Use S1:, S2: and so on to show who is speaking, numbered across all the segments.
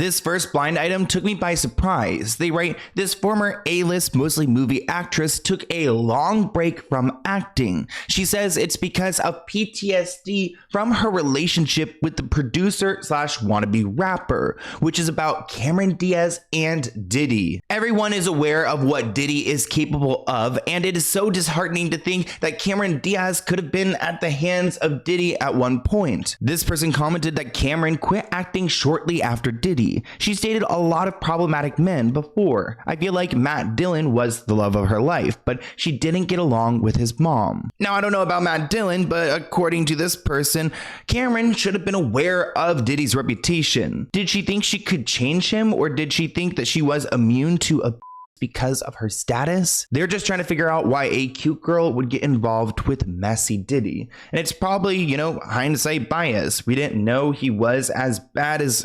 S1: This first blind item took me by surprise. They write, this former A-list, mostly movie actress took a long break from acting. She says it's because of PTSD from her relationship with the producer slash wannabe rapper, which is about Cameron Diaz and Diddy. Everyone is aware of what Diddy is capable of, and it is so disheartening to think that Cameron Diaz could have been at the hands of Diddy at one point. This person commented that Cameron quit acting shortly after Diddy. She's dated a lot of problematic men before. I feel like Matt Dillon was the love of her life, but she didn't get along with his mom. Now, I don't know about Matt Dillon, but according to this person, Cameron should have been aware of Diddy's reputation. Did she think she could change him, or did she think that she was immune to a because of her status? They're just trying to figure out why a cute girl would get involved with messy Diddy. And it's probably, you know, hindsight bias. We didn't know he was as bad as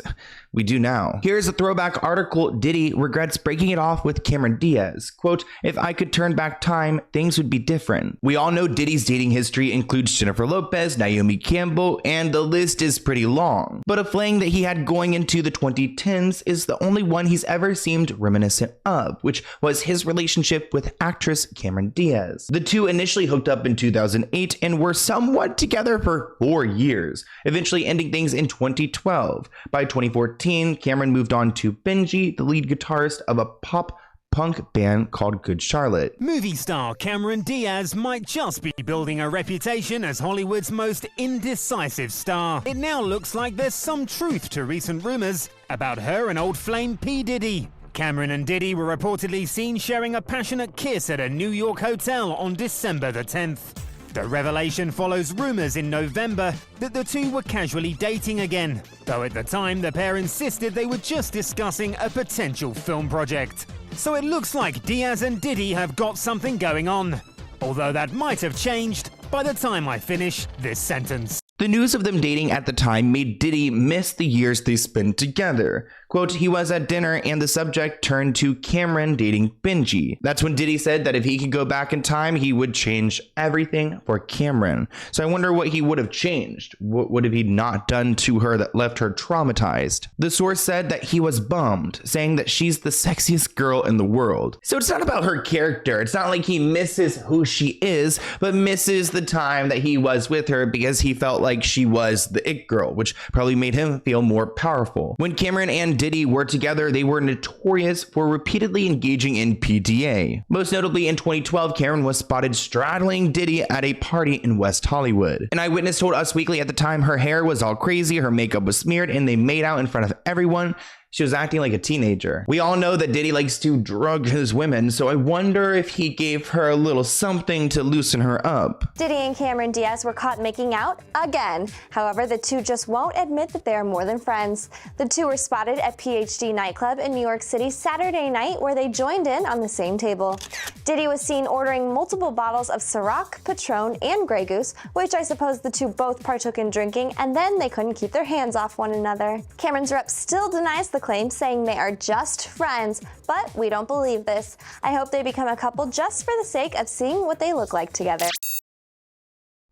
S1: we do now. Here's a throwback article. Diddy regrets breaking it off with Cameron Diaz. Quote, if I could turn back time, things would be different. We all know Diddy's dating history includes Jennifer Lopez, Naomi Campbell, and the list is pretty long. But a fling that he had going into the 2010s is the only one he's ever seemed reminiscent of, which was his relationship with actress Cameron Diaz. The two initially hooked up in 2008 and were somewhat together for 4 years, eventually ending things in 2012. By 2014, Cameron moved on to Benji, the lead guitarist of a pop punk band called Good Charlotte.
S2: Movie star Cameron Diaz might just be building a reputation as Hollywood's most indecisive star. It now looks like there's some truth to recent rumors about her and old flame P. Diddy. Cameron and Diddy were reportedly seen sharing a passionate kiss at a New York hotel on December the 10th. The revelation follows rumors in November that the two were casually dating again, though at the time the pair insisted they were just discussing a potential film project. So it looks like Diaz and Diddy have got something going on, although that might have changed by the time I finish this sentence.
S1: The news of them dating at the time made Diddy miss the years they spent together. Quote, he was at dinner and the subject turned to Cameron dating Benji. That's when Diddy said that if he could go back in time, he would change everything for Cameron. So I wonder what he would have changed. What would have he not done to her that left her traumatized? The source said that he was bummed, saying that she's the sexiest girl in the world. So it's not about her character. It's not like he misses who she is, but misses the time that he was with her because he felt like she was the it girl, which probably made him feel more powerful. When Cameron and Diddy were together, they were notorious for repeatedly engaging in PDA. Most notably in 2012, Cameron was spotted straddling Diddy at a party in West Hollywood. An eyewitness told Us Weekly at the time her hair was all crazy, her makeup was smeared, and they made out in front of everyone. She was acting like a teenager. We all know that Diddy likes to drug his women, so I wonder if he gave her a little something to loosen her up.
S3: Diddy and Cameron Diaz were caught making out again. However, the two just won't admit that they are more than friends. The two were spotted at PhD nightclub in New York City Saturday night, where they joined in on the same table. Diddy was seen ordering multiple bottles of Ciroc, Patron, and Grey Goose, which I suppose the two both partook in drinking, and then they couldn't keep their hands off one another. Cameron's rep still denies the claim, saying they are just friends, but we don't believe this. I hope they become a couple just for the sake of seeing what they look like together.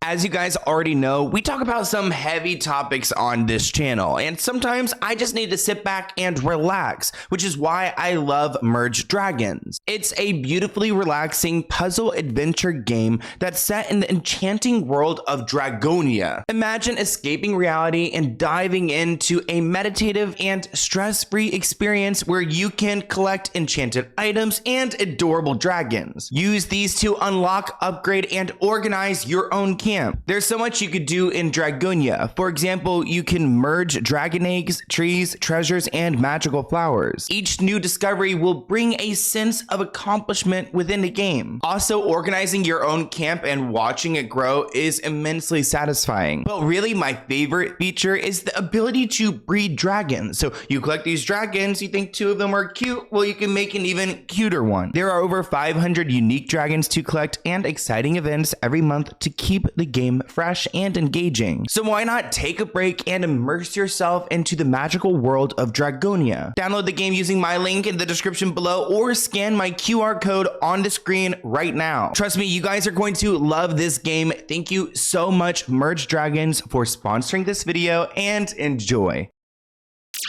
S1: As you guys already know, we talk about some heavy topics on this channel, and sometimes I just need to sit back and relax, which is why I love Merge Dragons. It's a beautifully relaxing puzzle adventure game that's set in the enchanting world of Dragonia. Imagine escaping reality and diving into a meditative and stress-free experience where you can collect enchanted items and adorable dragons. Use these to unlock, upgrade, and organize your own camp. There's so much you could do in Dragonia. For example, you can merge dragon eggs, trees, treasures, and magical flowers. Each new discovery will bring a sense of accomplishment within the game. Also, organizing your own camp and watching it grow is immensely satisfying. But really, my favorite feature is the ability to breed dragons. So you collect these dragons, you think 2 of them are cute, well, you can make an even cuter one. There are over 500 unique dragons to collect and exciting events every month to keep the game fresh and engaging. So why not take a break and immerse yourself into the magical world of Dragonia? Download the game using my link in the description below or scan my QR code on the screen right now. Trust me, you guys are going to love this game. Thank you so much, Merge Dragons, for sponsoring this video, and enjoy.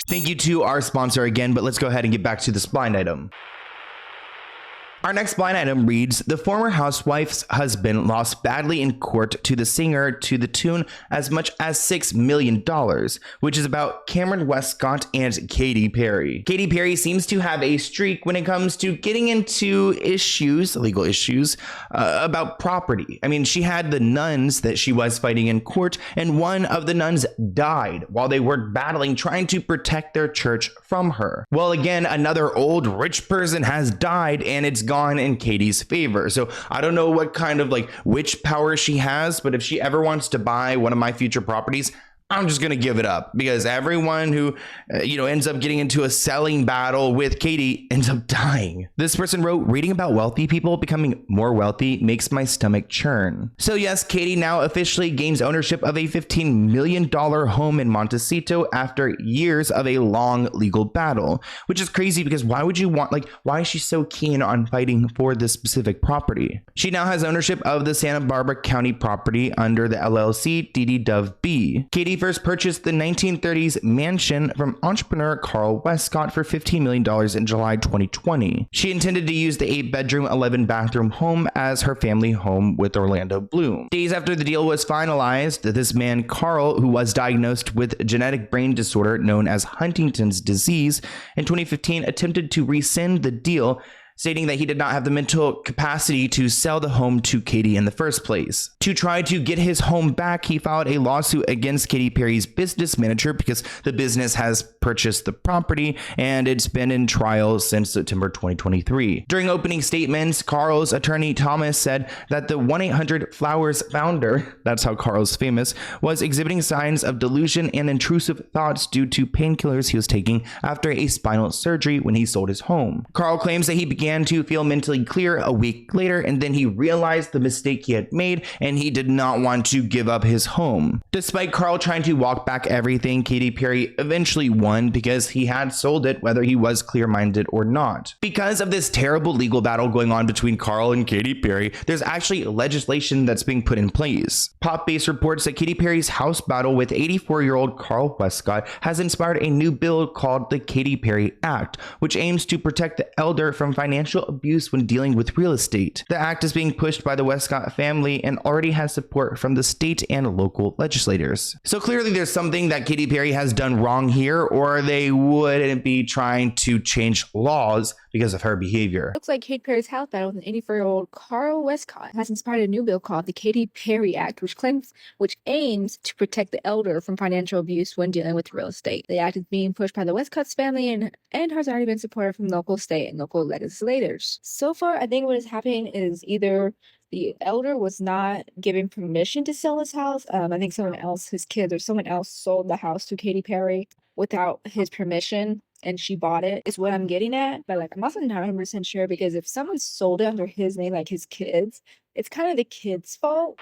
S1: Thank you to our sponsor again, but let's go ahead and get back to this blind item. Our next blind item reads, the former housewife's husband lost badly in court to the singer to the tune as much as $6 million, which is about Cameron Westcott and Katy Perry. Katy Perry seems to have a streak when it comes to getting into legal issues, about property. I mean, she had the nuns that she was fighting in court, and one of the nuns died while they were battling, trying to protect their church from her. Well, again, another old rich person has died, and it's gone in Katy's favor. So I don't know what kind of witch power she has, but if she ever wants to buy one of my future properties, I'm just going to give it up, because everyone who, ends up getting into a selling battle with Katy ends up dying. This person wrote, reading about wealthy people becoming more wealthy makes my stomach churn. So yes, Katy now officially gains ownership of a $15 million home in Montecito after years of a long legal battle, which is crazy because why would you want, why is she so keen on fighting for this specific property? She now has ownership of the Santa Barbara County property under the LLC Diddy Dove B. Katy first purchased the 1930s mansion from entrepreneur Carl Westcott for $15 million in July 2020. She intended to use the 8-bedroom, 11-bathroom home as her family home with Orlando Bloom. Days after the deal was finalized, this man, Carl, who was diagnosed with genetic brain disorder known as Huntington's disease, in 2015 attempted to rescind the deal, stating that he did not have the mental capacity to sell the home to Katy in the first place. To try to get his home back, he filed a lawsuit against Katy Perry's business manager because the business has purchased the property and it's been in trial since September 2023. During opening statements, Carl's attorney Thomas said that the 1-800-Flowers founder, that's how Carl's famous, was exhibiting signs of delusion and intrusive thoughts due to painkillers he was taking after a spinal surgery when he sold his home. Carl claims that he began to feel mentally clear a week later, and then he realized the mistake he had made and he did not want to give up his home. Despite Carl trying to walk back everything, Katy Perry eventually won because he had sold it whether he was clear-minded or not. Because of this terrible legal battle going on between Carl and Katy Perry, there's actually legislation that's being put in place. Pop-Base reports that Katy Perry's house battle with 84-year-old Carl Westcott has inspired a new bill called the Katy Perry Act, which aims to protect the elder from financial abuse when dealing with real estate. The act is being pushed by the Westcott family and already has support from the state and local legislators. So clearly there's something that Katy Perry has done wrong here, or they wouldn't be trying to change laws because of her behavior.
S4: Looks like Katy Perry's house battle with an 84-year-old Carl Westcott has inspired a new bill called the Katy Perry Act, which aims to protect the elder from financial abuse when dealing with real estate. The act is being pushed by the Westcott's family and has already been supported from local, state, and local legislators. So far, I think what is happening is either the elder was not given permission to sell his house. I think someone else, his kids or someone else, sold the house to Katy Perry without his permission, and she bought it, is what I'm getting at. But I'm also not 100% sure, because if someone sold it under his name, like his kids, it's kind of the kids' fault.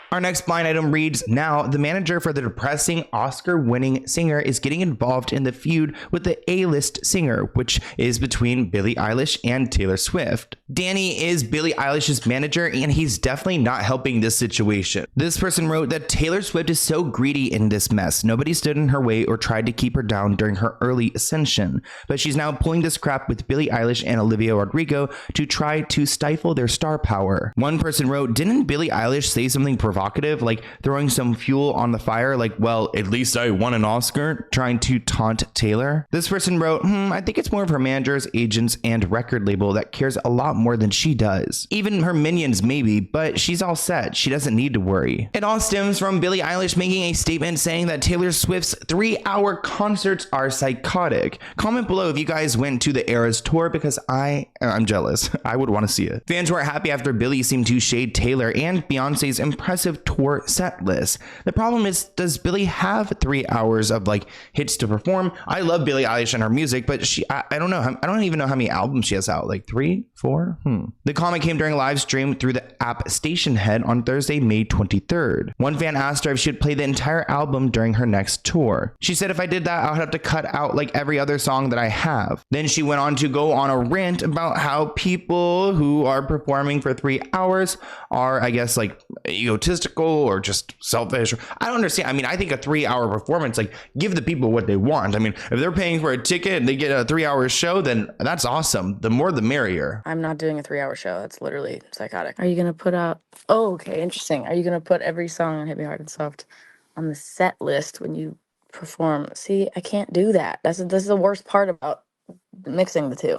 S1: Our next blind item reads, now the manager for the depressing Oscar-winning singer is getting involved in the feud with the A-list singer, which is between Billie Eilish and Taylor Swift. Danny is Billie Eilish's manager, and he's definitely not helping this situation. This person wrote that Taylor Swift is so greedy in this mess. Nobody stood in her way or tried to keep her down during her early ascension, but she's now pulling this crap with Billie Eilish and Olivia Rodrigo to try to stifle their star power. One person wrote, didn't Billie Eilish say something provocative, like throwing some fuel on the fire, like, well, at least I won an Oscar, trying to taunt Taylor? This person wrote, I think it's more of her managers, agents, and record label that cares a lot more than she does. Even her minions maybe, but she's all set. She doesn't need to worry. It all stems from Billie Eilish making a statement saying that Taylor Swift's 3-hour concerts are psychotic. Comment below if you guys went to the Eras tour, because I'm jealous. I would want to see it. Fans were happy after Billie seemed to shade Taylor and Beyonce's impressive tour set list. The problem is, does Billie have 3 hours of hits to perform? I love Billie Eilish and her music, but I don't know. I don't even know how many albums she has out. 3, 4? The comment came during a live stream through the app Station Head on Thursday, May 23rd. One fan asked her if she'd play the entire album during her next tour. She said, if I did that, I would have to cut out every other song that I have. Then she went on to go on a rant about how people who are performing for 3 hours are, I guess, egotistical egotistical or just selfish. I don't understand. I mean, I think a 3-hour performance, like, give the people what they want. I mean, if they're paying for a ticket and they get a 3-hour show, then that's awesome. The more the merrier.
S5: I'm not doing a 3-hour show. That's literally psychotic. Are you going to put out... Oh, okay, interesting. Are you going to put every song on Hit Me Hard and Soft on the set list when you perform? See, I can't do that. This is the worst part about mixing the two.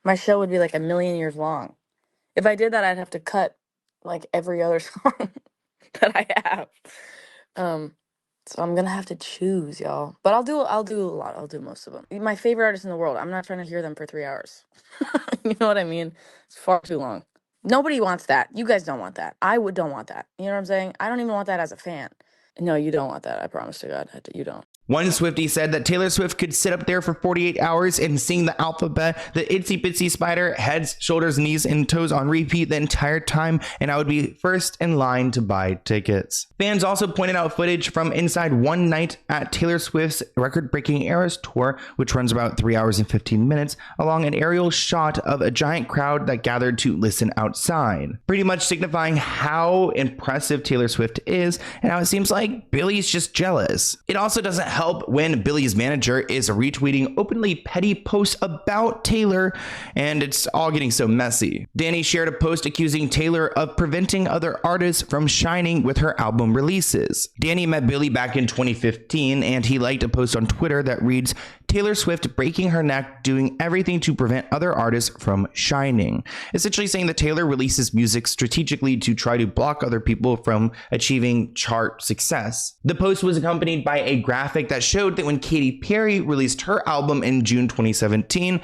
S5: My show would be like a million years long. If I did that, I'd have to cut like every other song that I have. So I'm gonna have to choose, y'all. But I'll do a lot. I'll do most of them. My favorite artist in the world. I'm not trying to hear them for 3 hours. You know what I mean? It's far too long. Nobody wants that. You guys don't want that. Don't want that. You know what I'm saying? I don't even want that as a fan. No, you don't want that. I promise to God, you don't.
S1: One Swiftie said that Taylor Swift could sit up there for 48 hours and sing the alphabet, the itsy bitsy spider, heads, shoulders, knees, and toes on repeat the entire time, and I would be first in line to buy tickets. Fans also pointed out footage from inside one night at Taylor Swift's record-breaking Eras tour, which runs about 3 hours and 15 minutes, along an aerial shot of a giant crowd that gathered to listen outside, pretty much signifying how impressive Taylor Swift is and how it seems like Billie's just jealous. It also doesn't help when Billie's manager is retweeting openly petty posts about Taylor, and it's all getting so messy. Danny shared a post accusing Taylor of preventing other artists from shining with her album releases. Danny met Billie back in 2015, and he liked a post on Twitter that reads, "Taylor Swift breaking her neck doing everything to prevent other artists from shining," essentially saying that Taylor releases music strategically to try to block other people from achieving chart success. The post was accompanied by a graphic that showed that when Katy Perry released her album in June 2017,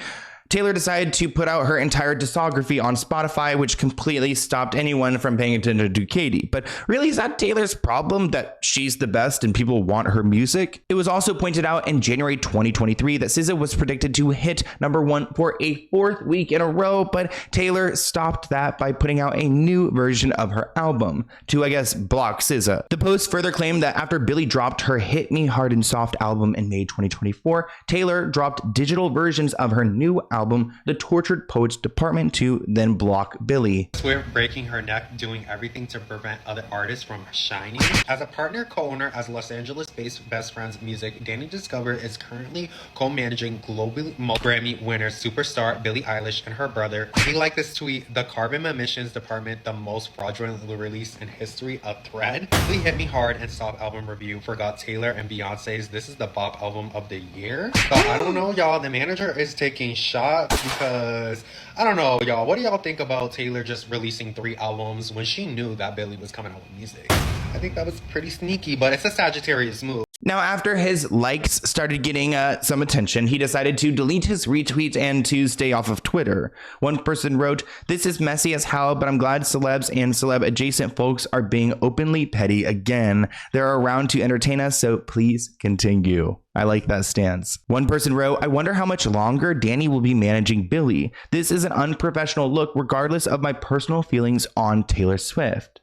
S1: Taylor decided to put out her entire discography on Spotify, which completely stopped anyone from paying attention to Katy. But really, is that Taylor's problem, that she's the best and people want her music? It was also pointed out in January 2023 that SZA was predicted to hit #1 for a 4th week in a row, but Taylor stopped that by putting out a new version of her album to, I guess, block SZA. The post further claimed that after Billie dropped her Hit Me Hard and Soft album in May 2024, Taylor dropped digital versions of her new album, The Tortured Poets Department, to then block Billie.
S6: Swift breaking her neck doing everything to prevent other artists from shining. As a partner co-owner as Los Angeles-based Best Friends Music, Danny Discover is currently co-managing global Grammy winner superstar Billie Eilish and her brother. He liked this tweet, "The Carbon Emissions Department, the most fraudulent release in history," a thread. Billie Hit Me Hard and Soft album review forgot Taylor and Beyonce's "This is the Bop album of the year." So I don't know, y'all. The manager is taking shots because I don't know, y'all. What do y'all think about Taylor just releasing 3 albums when she knew that Billie was coming out with music? I think that was pretty sneaky, but it's a Sagittarius move.
S1: Now, after his likes started getting some attention, he decided to delete his retweets and to stay off of Twitter. One person wrote, "This is messy as hell, but I'm glad celebs and celeb adjacent folks are being openly petty again. They're around to entertain us, so please continue." I like that stance. One person wrote, "I wonder how much longer Danny will be managing Billie. This is an unprofessional look regardless of my personal feelings on Taylor Swift."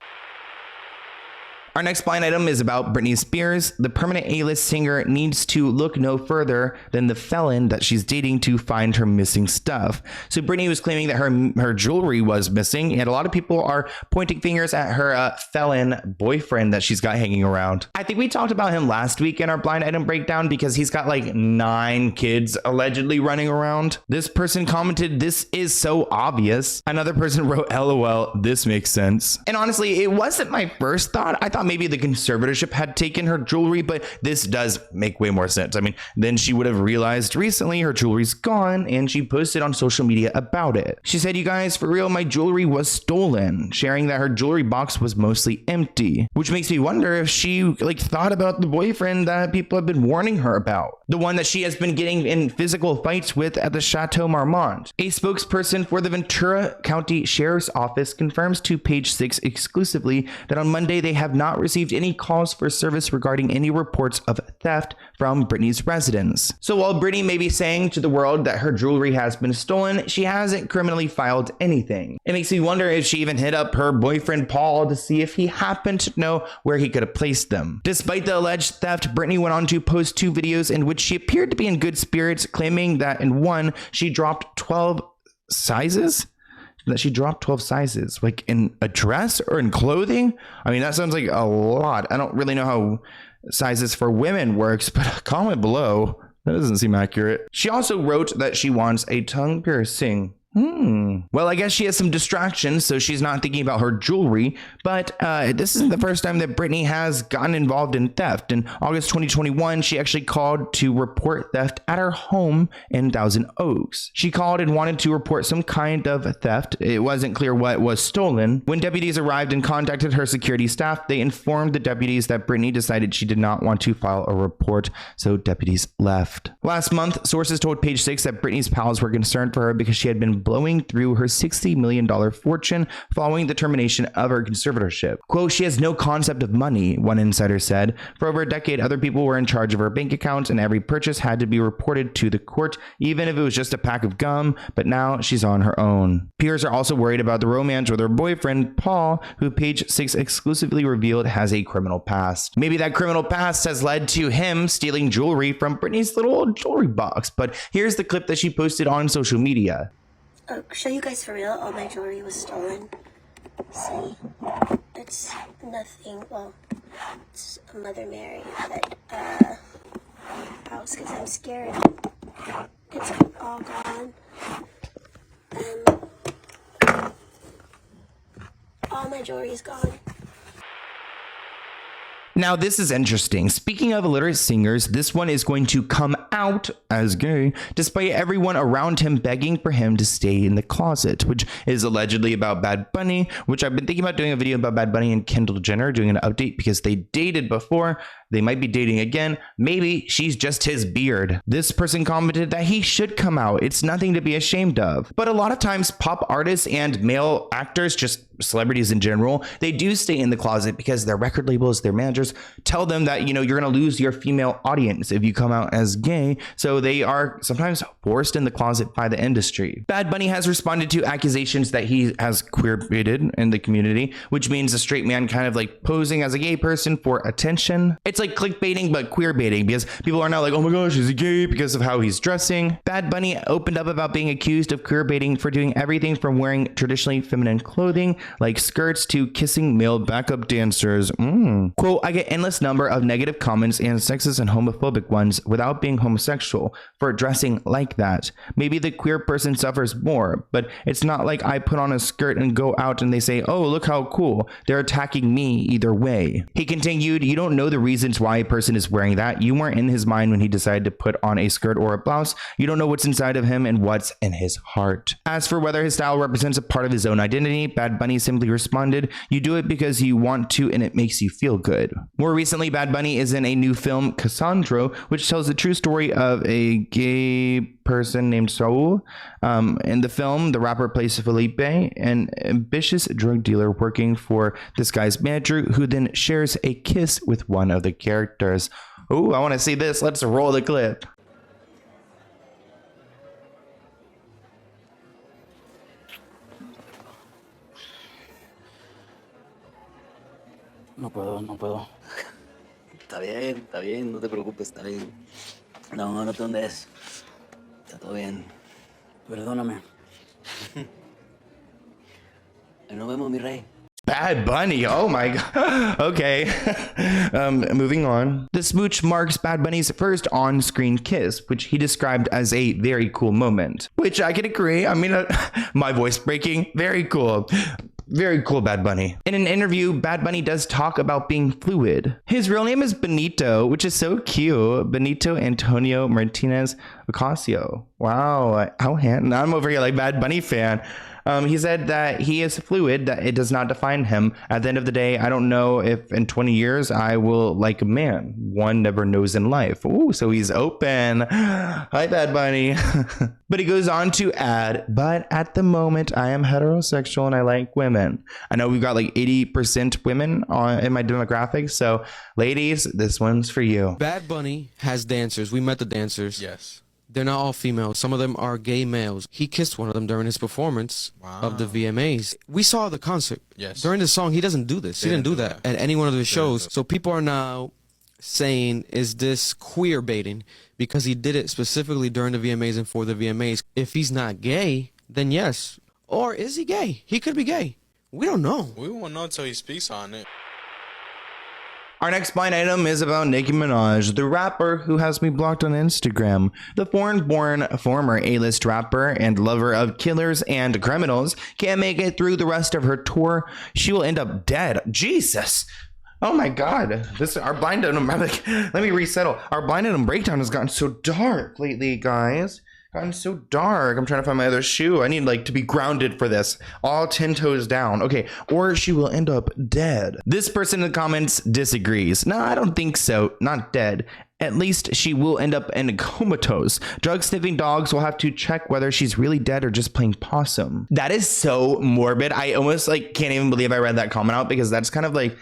S1: Our next blind item is about Britney Spears. The permanent A-list singer needs to look no further than the felon that she's dating to find her missing stuff. So Britney was claiming that her jewelry was missing, and a lot of people are pointing fingers at her felon boyfriend that she's got hanging around. I think we talked about him last week in our blind item breakdown because he's got like 9 kids allegedly running around. This person commented, "This is so obvious." Another person wrote, "LOL, this makes sense." And honestly, it wasn't my first thought. I thought maybe the conservatorship had taken her jewelry, but this does make way more sense. I mean, then she would have realized recently her jewelry's gone, and she posted on social media about it. She said, "You guys, for real, my jewelry was stolen," sharing that her jewelry box was mostly empty, which makes me wonder if she thought about the boyfriend that people have been warning her about, the one that she has been getting in physical fights with at the Chateau Marmont. A spokesperson for the Ventura County Sheriff's Office confirms to Page 6 exclusively that on Monday they have not received any calls for service regarding any reports of theft from Britney's residence. So while Britney may be saying to the world that her jewelry has been stolen, she hasn't criminally filed anything. It makes me wonder if she even hit up her boyfriend Paul to see if he happened to know where he could have placed them. Despite the alleged theft, Britney went on to post 2 videos in which she appeared to be in good spirits, claiming that in one, she dropped 12 sizes that she dropped 12 sizes, like in a dress or in clothing. I mean, that sounds like a lot. I don't really know how sizes for women works, but comment below. That doesn't seem accurate. She also wrote that she wants a tongue piercing. Well, I guess she has some distractions, so she's not thinking about her jewelry, but this isn't the first time that Britney has gotten involved in theft. In August 2021, she actually called to report theft at her home in Thousand Oaks. She called and wanted to report some kind of theft. It wasn't clear what was stolen. When deputies arrived and contacted her security staff, they informed the deputies that Britney decided she did not want to file a report, so deputies left. Last month, sources told Page Six that Britney's pals were concerned for her because she had been blowing through her $60 million fortune following the termination of her conservatorship. Quote, she has no concept of money, one insider said. For over a decade, other people were in charge of her bank account and every purchase had to be reported to the court, even if it was just a pack of gum, but now she's on her own. Peers are also worried about the romance with her boyfriend, Paul, who Page Six exclusively revealed has a criminal past. Maybe that criminal past has led to him stealing jewelry from Britney's little old jewelry box, but here's the clip that she posted on social media.
S7: Show you guys for real, all my jewelry was stolen. See, it's nothing, well, it's a Mother Mary, but, house, because I'm scared. It's all gone. All my jewelry is gone.
S1: Now, this is interesting. Speaking of illiterate singers, this one is going to come out as gay, despite everyone around him begging for him to stay in the closet, which is allegedly about Bad Bunny, which I've been thinking about doing a video about Bad Bunny and Kendall Jenner, doing an update because they dated before. They might be dating again. Maybe she's just his beard. This person commented that he should come out. It's nothing to be ashamed of. But a lot of times pop artists and male actors, just celebrities in general, they do stay in the closet because their record labels, their managers tell them that, you know, you're going to lose your female audience if you come out as gay. So they are sometimes forced in the closet by the industry. Bad Bunny has responded to accusations that he has queer baited in the community, which means a straight man kind of like posing as a gay person for attention. It's like clickbaiting but queer baiting because people are now like, oh my gosh, he's gay because of how he's dressing. Bad Bunny opened up about being accused of queer baiting for doing everything from wearing traditionally feminine clothing like skirts to kissing male backup dancers. Quote, I get endless number of negative comments and sexist and homophobic ones without being homosexual for dressing like that. Maybe the queer person suffers more, but it's not like I put on a skirt and go out and they say, oh, look how cool. They're attacking me either way. He continued, you don't know the reasons why a person is wearing that. You weren't in his mind when he decided to put on a skirt or a blouse. You don't know what's inside of him and what's in his heart. As for whether his style represents a part of his own identity, Bad Bunny simply responded, you do it because you want to and it makes you feel good. More recently, Bad Bunny is in a new film, Cassandra, which tells the true story of a gay person named Saul. In the film, the rapper plays Felipe, an ambitious drug dealer working for this guy's manager, who then shares a kiss with one of the characters. Oh, I want to see this. Let's roll the clip.
S8: No puedo, no puedo. Está bien, no te preocupes, está bien. No, no te hundes. Está todo bien. Perdóname. Nos vemos, mi rey.
S1: Bad Bunny, oh my god. Okay. Moving on. The smooch marks Bad Bunny's first on-screen kiss, which he described as a very cool moment. Which I can agree. I mean, my voice breaking, very cool. Very cool, Bad Bunny. In an interview, Bad Bunny does talk about being fluid. His real name is Benito, which is so cute. Benito Antonio Martinez Ocasio. Wow, how handsome. I'm over here like Bad Bunny fan. He said that he is fluid, that it does not define him. At the end of the day, I don't know if in 20 years I will like a man. One never knows in life. Ooh, so he's open. Hi, Bad Bunny. But he goes on to add, but at the moment, I am heterosexual and I like women. I know we've got like 80% women in my demographic. So ladies, this one's for you.
S9: Bad Bunny has dancers. We met the dancers.
S10: Yes.
S9: They're not all females. Some of them are gay males. He kissed one of them during his performance of the VMAs. We saw the concert.
S10: Yes.
S9: During the song, he doesn't do this. He didn't do that at any one of the shows. So people are now saying, is this queer baiting? Because he did it specifically during the VMAs and for the VMAs. If he's not gay, then yes. Or is he gay? He could be gay. We don't know.
S10: We won't know until he speaks on it.
S1: Our next blind item is about Nicki Minaj, the rapper who has me blocked on Instagram. The foreign-born former A-list rapper and lover of killers and criminals can't make it through the rest of her tour. She will end up dead. Jesus. Oh my God. Our blind item, let me resettle. Our blind item breakdown has gotten so dark lately, guys. Gotten so dark. I'm trying to find my other shoe. I need like to be grounded for this. All 10 toes down. Okay. Or she will end up dead. This person in the comments disagrees. No, I don't think so. Not dead. At least she will end up in comatose. Drug sniffing dogs will have to check whether she's really dead or just playing possum. That is so morbid. I almost like can't even believe I read that comment out, because that's kind of like,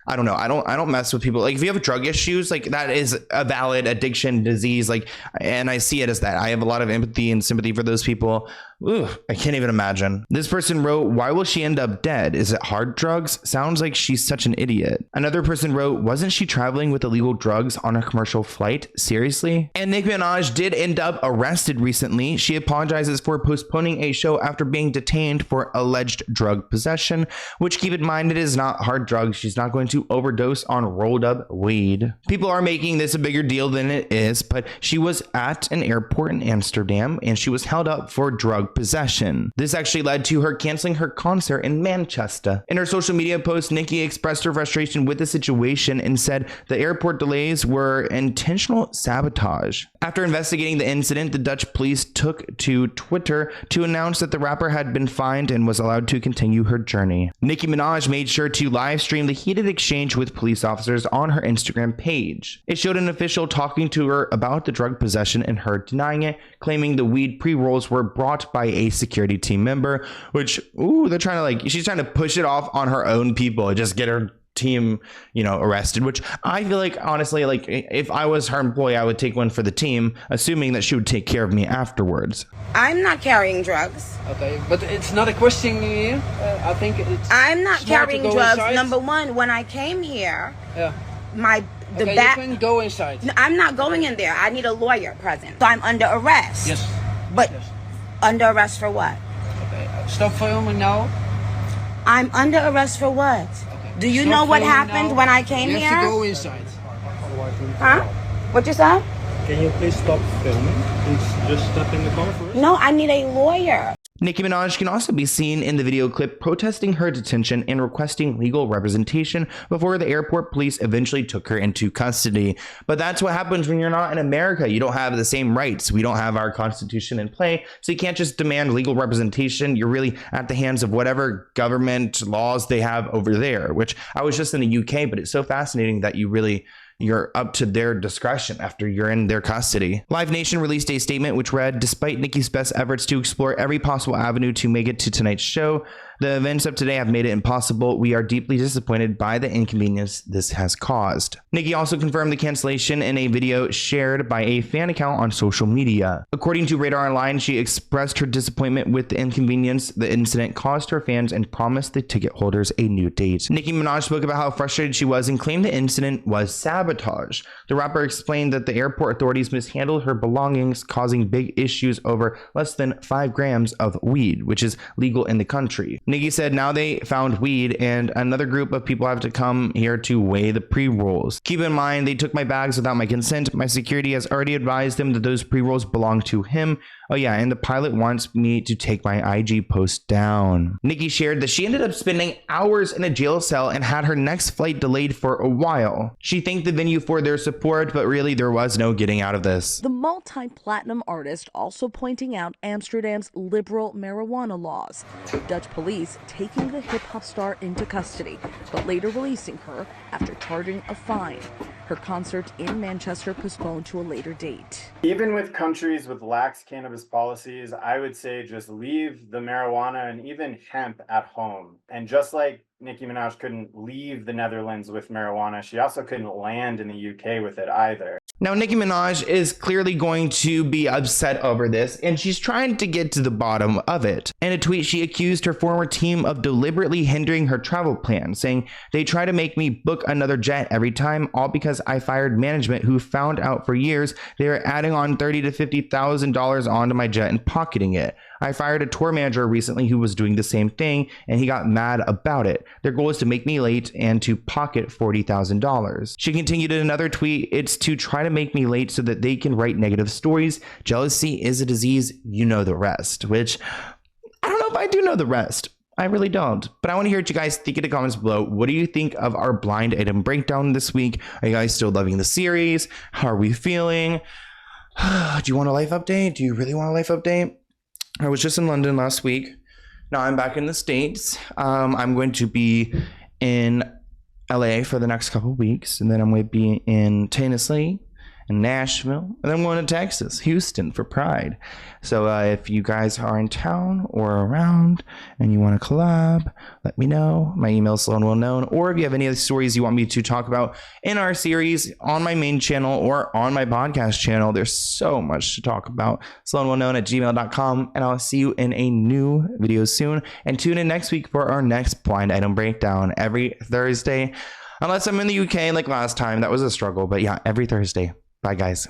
S1: I don't know. I don't mess with people. Like if you have drug issues, like that is a valid addiction disease. Like, and I see it as that. I have a lot of empathy and sympathy for those people. Ooh, I can't even imagine. This person wrote, why will she end up dead? Is it hard drugs? Sounds like she's such an idiot. Another person wrote, wasn't she traveling with illegal drugs on a commercial flight? Seriously? And Nicki Minaj did end up arrested recently. She apologizes for postponing a show after being detained for alleged drug possession, which, keep in mind, it is not hard drugs. She's not going to overdose on rolled up weed. People are making this a bigger deal than it is, but she was at an airport in Amsterdam and she was held up for drug possession. This actually led to her canceling her concert in Manchester. In her social media post, Nicki expressed her frustration with the situation and said the airport delays were intentional sabotage. After investigating the incident, the Dutch police took to Twitter to announce that the rapper had been fined and was allowed to continue her journey. Nicki Minaj made sure to live stream the heated exchange with police officers on her Instagram page. It showed an official talking to her about the drug possession and her denying it, claiming the weed pre-rolls were brought by a security team member, which, ooh, they're trying to like, she's trying to push it off on her own people and just get her team, you know, arrested, which I feel like, honestly, like if I was her employee, I would take one for the team, assuming that she would take care of me afterwards.
S11: I'm not carrying drugs.
S8: Okay, but it's not a question here. I think it's
S11: I'm not carrying drugs.
S8: Inside.
S11: Number one, when I came here,
S8: yeah.
S11: The
S8: okay,
S11: back.
S8: You can go inside.
S11: No, I'm not going in there. I need a lawyer present. So I'm under arrest.
S8: Yes.
S11: But
S8: yes.
S11: Under arrest for what?
S8: Okay, stop filming now.
S11: I'm under arrest for what? Okay. Do you know what happened when I came here?
S8: You have to go inside.
S11: Huh? What you said?
S12: Can you please stop filming? Please just step in the car first.
S11: No, I need a lawyer.
S1: Nicki Minaj can also be seen in the video clip protesting her detention and requesting legal representation before the airport police eventually took her into custody. But that's what happens when you're not in America. You don't have the same rights. We don't have our constitution in play, so you can't just demand legal representation. You're really at the hands of whatever government laws they have over there, which I was just in the UK, but it's so fascinating that you're up to their discretion after you're in their custody. Live Nation released a statement which read, despite Nicki's best efforts to explore every possible avenue to make it to tonight's show, the events of today have made it impossible. We are deeply disappointed by the inconvenience this has caused. Nicki also confirmed the cancellation in a video shared by a fan account on social media. According to Radar Online, she expressed her disappointment with the inconvenience the incident caused her fans and promised the ticket holders a new date. Nicki Minaj spoke about how frustrated she was and claimed the incident was sabotage. The rapper explained that the airport authorities mishandled her belongings, causing big issues over less than 5 grams of weed, which is legal in the country. Nicki said now they found weed and another group of people have to come here to weigh the pre-rolls. Keep in mind, they took my bags without my consent. My security has already advised them that those pre-rolls belong to him. Oh yeah, and the pilot wants me to take my IG post down. Nicki shared that she ended up spending hours in a jail cell and had her next flight delayed for a while. She thanked the venue for their support, but really there was no getting out of this.
S13: The multi-platinum artist also pointing out Amsterdam's liberal marijuana laws. Dutch police taking the hip-hop star into custody, but later releasing her after charging a fine. Her concert in Manchester postponed to a later date.
S14: Even with countries with lax cannabis policies, I would say just leave the marijuana and even hemp at home. And just like Nicki Minaj couldn't leave the Netherlands with marijuana, she also couldn't land in the UK with it either.
S1: Now, Nicki Minaj is clearly going to be upset over this, and she's trying to get to the bottom of it. In a tweet, she accused her former team of deliberately hindering her travel plan, saying, they try to make me book another jet every time, all because I fired management who found out for years they were adding on $30,000 to $50,000 onto my jet and pocketing it. I fired a tour manager recently who was doing the same thing, and he got mad about it. Their goal is to make me late and to pocket $40,000. She continued in another tweet, it's to try to make me late so that they can write negative stories. Jealousy is a disease, you know the rest, which I don't know if I do know the rest. I really don't. But I want to hear what you guys think in the comments below. What do you think of our blind item breakdown this week? Are you guys still loving the series? How are we feeling? Do you want a life update? Do you really want a life update? I was just in London last week. Now I'm back in the States. I'm going to be in LA for the next couple of weeks. And then I'm going to be in Tennessee and Nashville. And then I'm going to Texas, Houston for Pride. So if you guys are in town or around and you want to collab, let me know. My email is SloanWellKnown. Or if you have any other stories you want me to talk about in our series on my main channel or on my podcast channel, there's so much to talk about. SloanWellKnown@gmail.com. And I'll see you in a new video soon. And tune in next week for our next blind item breakdown every Thursday. Unless I'm in the UK like last time. That was a struggle. But yeah, every Thursday. Bye, guys.